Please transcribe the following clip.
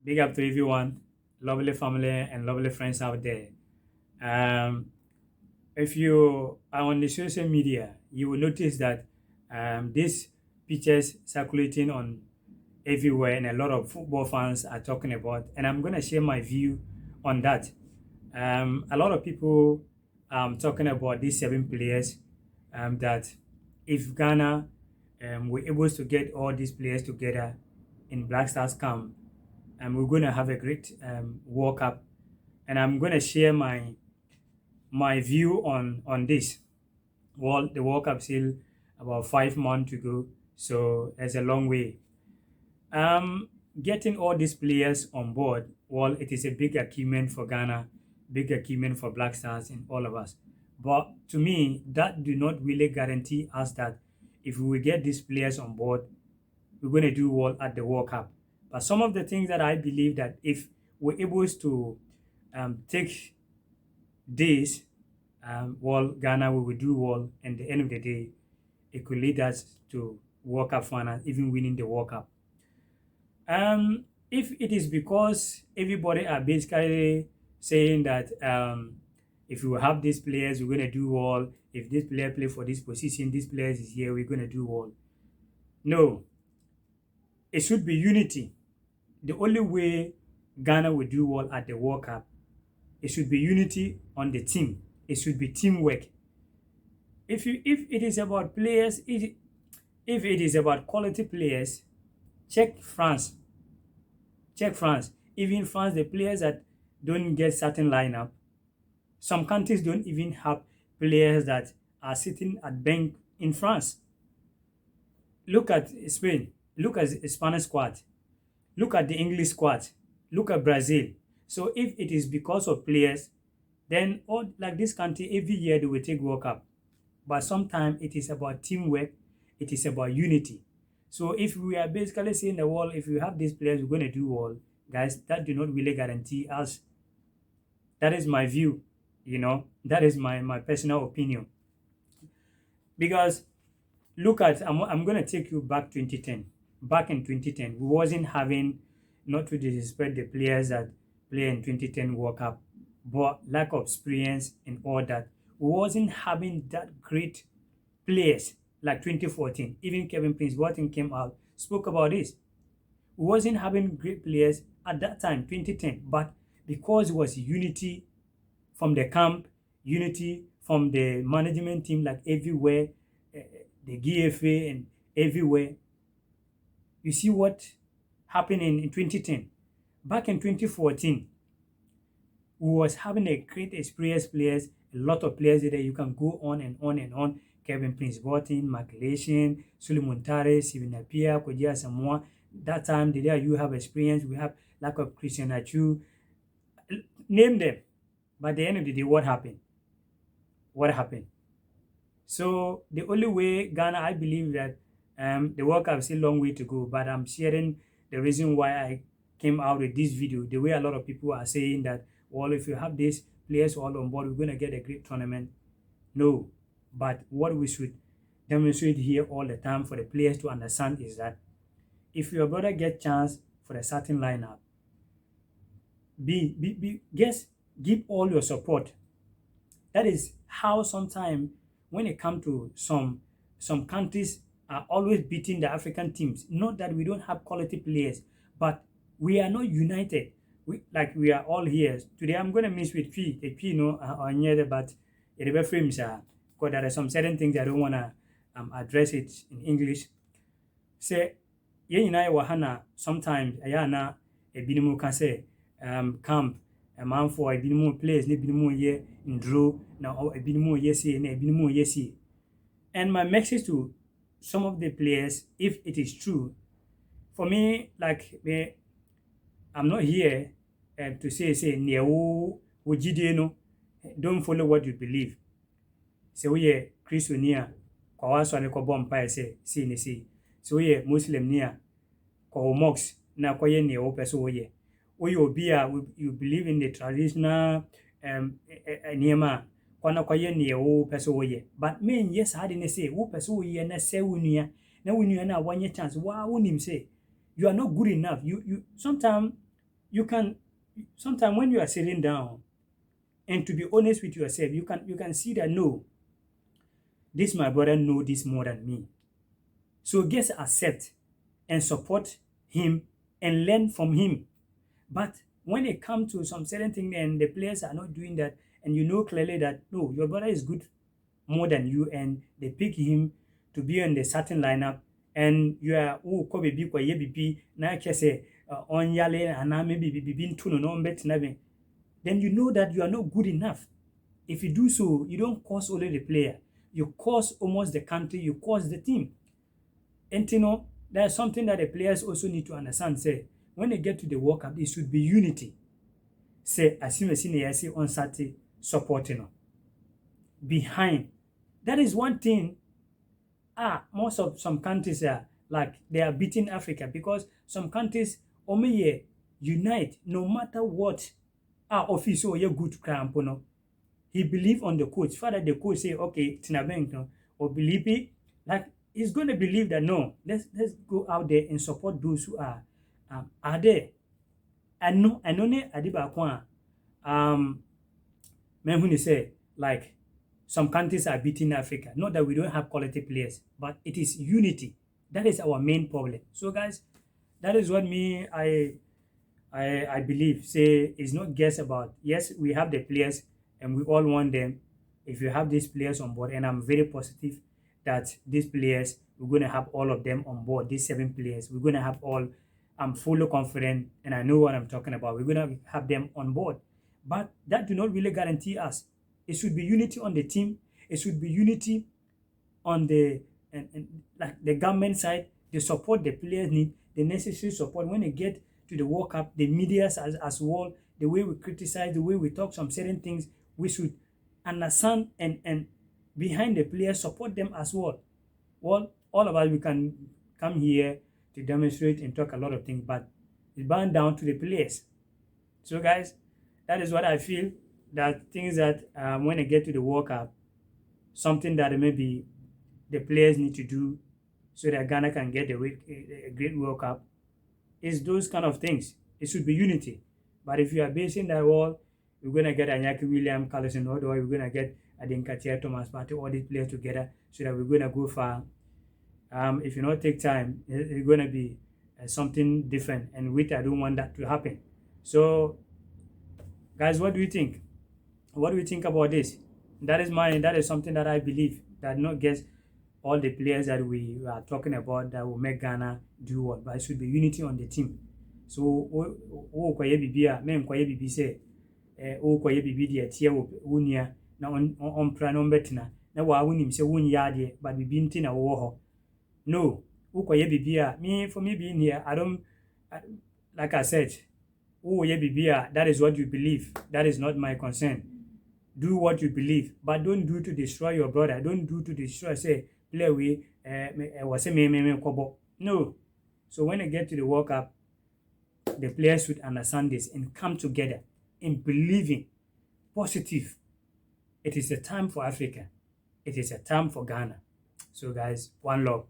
Big up to everyone, lovely family and lovely friends out there. Um, if you are on the social media, you will notice that these pictures circulating on everywhere, and a lot of football fans are talking about. And I'm going to share my view on that. A lot of people talking about these seven players that if Ghana were able to get all these players together in Black Stars camp, and we're going to have a great World Cup. And I'm going to share my view on this. Well, the World Cup still about 5 months to go, so there's a long way. Getting all these players on board, well, it is a big achievement for Ghana, big achievement for Black Stars and all of us. But to me, that do not really guarantee us that if we get these players on board, we're going to do well at the World Cup. But some of the things that I believe that if we're able to take this, well, Ghana we will do well, and the end of the day, it could lead us to World Cup final, even winning the World Cup. If it is because everybody are basically saying that if we have these players, we're going to do well. If this player play for this position, this player is here, we're going to do well. No, it should be unity. The only way Ghana will do well at the World Cup, it should be unity on the team. It should be teamwork. If it is about players, if it is about quality players, check France. Check France. Even France, the players that don't get certain lineup, some countries don't even have players that are sitting at bank in France. Look at Spain. Look at the Spanish squad. Look at the English squad. Look at Brazil. So if it is because of players, then all like this country every year they will take World Cup. But sometimes it is about teamwork, it is about unity. So if we are basically saying the world, if we have these players, we're going to do well, guys, that do not really guarantee us. That is my view, that is my personal opinion. Because look at, I'm going to take you back 2010. Back in 2010, we wasn't having, not to disrespect the players that play in 2010 World Cup, but lack of experience and all that. We wasn't having that great players like 2014. Even Kevin Prince Boateng came out, spoke about this. We wasn't having great players at that time, 2010, but because it was unity from the camp, unity from the management team, like everywhere, the GFA and everywhere. You see what happened in 2010. Back in 2014, we was having a great experienced players, a lot of players there. You can go on and on and on. Kevin Prince Boateng, Magalhaes, Suleiman Tare, Steven Appiah, Kwadwo Asamoah. That time, the day you have experience, we have lack of Christian Achu. Name them. But at the end of the day, what happened? What happened? So the only way Ghana, I believe that the World Cup is still a long way to go, but I'm sharing the reason why I came out with this video. The way a lot of people are saying that, well, if you have these players all on board, we're going to get a great tournament. No, but what we should demonstrate here all the time for the players to understand is that if your brother get chance for a certain lineup, just give all your support. That is how sometimes when it comes to some countries are always beating the African teams. Not that we don't have quality players, but we are not united. We are all here. Today I'm gonna miss with P. The P on here, but it frames because there are some certain things I don't wanna address it in English. Say yɛn nyinaa yɛwɔ ha na sometimes ɛyɛ ana ebinom ka sɛ camp amanfoɔ ebinom players ne ebinom yɛ nduro na ebinom yɛ sie na ebinom yɛ sie. And my message to some of the players, if it is true, for me, like me, I'm not here to say nea wo gyidie no, don't follow what you believe. Sɛ woyɛ Kristoni a kwa wasɔre kɔbɔ mpaeɛ sɛ sei ne sei. Sɛ woyɛ Muslim ni a kɔwɔ mosque na kɔyɛ nea wopɛ sɛ woyɛ. Woyɛ obi a you believe in the traditional nneɛma a kɔ na kɔyɛ nea wopɛ sɛ woyɛ. But menyɛ saa de ne sɛ wopɛ sɛ woyɛ na sɛ wo nua na wo nua no a wanyɛ chance waa wonim sɛ you are not good enough. You sometimes you can sometimes when you are sitting down and to be honest with yourself, you can see that no, this my brother know this more than me. So just accept and support him and learn from him. But when it comes to some certain thing and the players are not doing that, and you know clearly that no, your brother is good more than you, and they pick him to be in the starting lineup, and you are ko bibi ko ye bibi na kese on yale and maybe bibi ntuno no bet then you know that you are not good enough. If you do so, you don't cause only the player, you cause almost the country, you cause the team. And you know, there's something that the players also need to understand. Say, when they get to the World Cup, it should be unity. Say, as you see, on Saturday, supporting them. Behind. That is one thing. Most of some countries are like they are beating Africa because some countries only unite no matter what. Office or you good cramp, no. He believe on the coach. Father, the coach say, okay, Tinabank, no, or believe it, like he's going to believe that no, let's go out there and support those who are there. And no, and only Adiba Kwan, men who say like some countries are beating Africa. Not that we don't have quality players, but it is unity. That is our main problem. So guys, that is what me I believe say it's not just about yes we have the players and we all want them. If you have these players on board, and I'm very positive that these players we're going to have all of them on board. These 7 players we're going to have all. I'm fully confident and I know what I'm talking about. We're going to have them on board, but that do not really guarantee us. It should be unity on the team. It should be unity on the and like the government side, the support the players need, the necessary support when they get to the World Cup, the media as well, the way we criticize, the way we talk some certain things, we should understand and behind the players support them as well. Well, all of us we can come here to demonstrate and talk a lot of things, but it's bound down to the players. So guys, that is what I feel that things that when they get to the World Cup, something that maybe the players need to do so that Ghana can get a great World Cup is those kind of things. It should be unity. But if you are basing that wall, we're going to get Anyaki William, Carlson Odoi, we're going to get Adinkatia, Thomas Partey, all these players together so that we're going to go far. If you not take time, it's going to be something different, and which I don't want that to happen. So, guys, what do you think? What do you think about this? That is mine. That is something that I believe that not just all the players that we are talking about that will make Ghana do what, but it should be unity on the team. So, kwaye bibia, men kwaye bibi say, kwaye bibi de tie unia na on pra no betina na wa wunim se wunya de, but bibi nti na wo ho. No, kwaye bibia, me for me being here, I don't like I said, bibia, that is what you believe. That is not my concern. Do what you believe, but don't do to destroy your brother. Don't do to destroy, say, play away, no. So when they get to the World Cup, the players should understand this and come together in believing positive. It is a time for Africa. It is a time for Ghana. So guys, one love.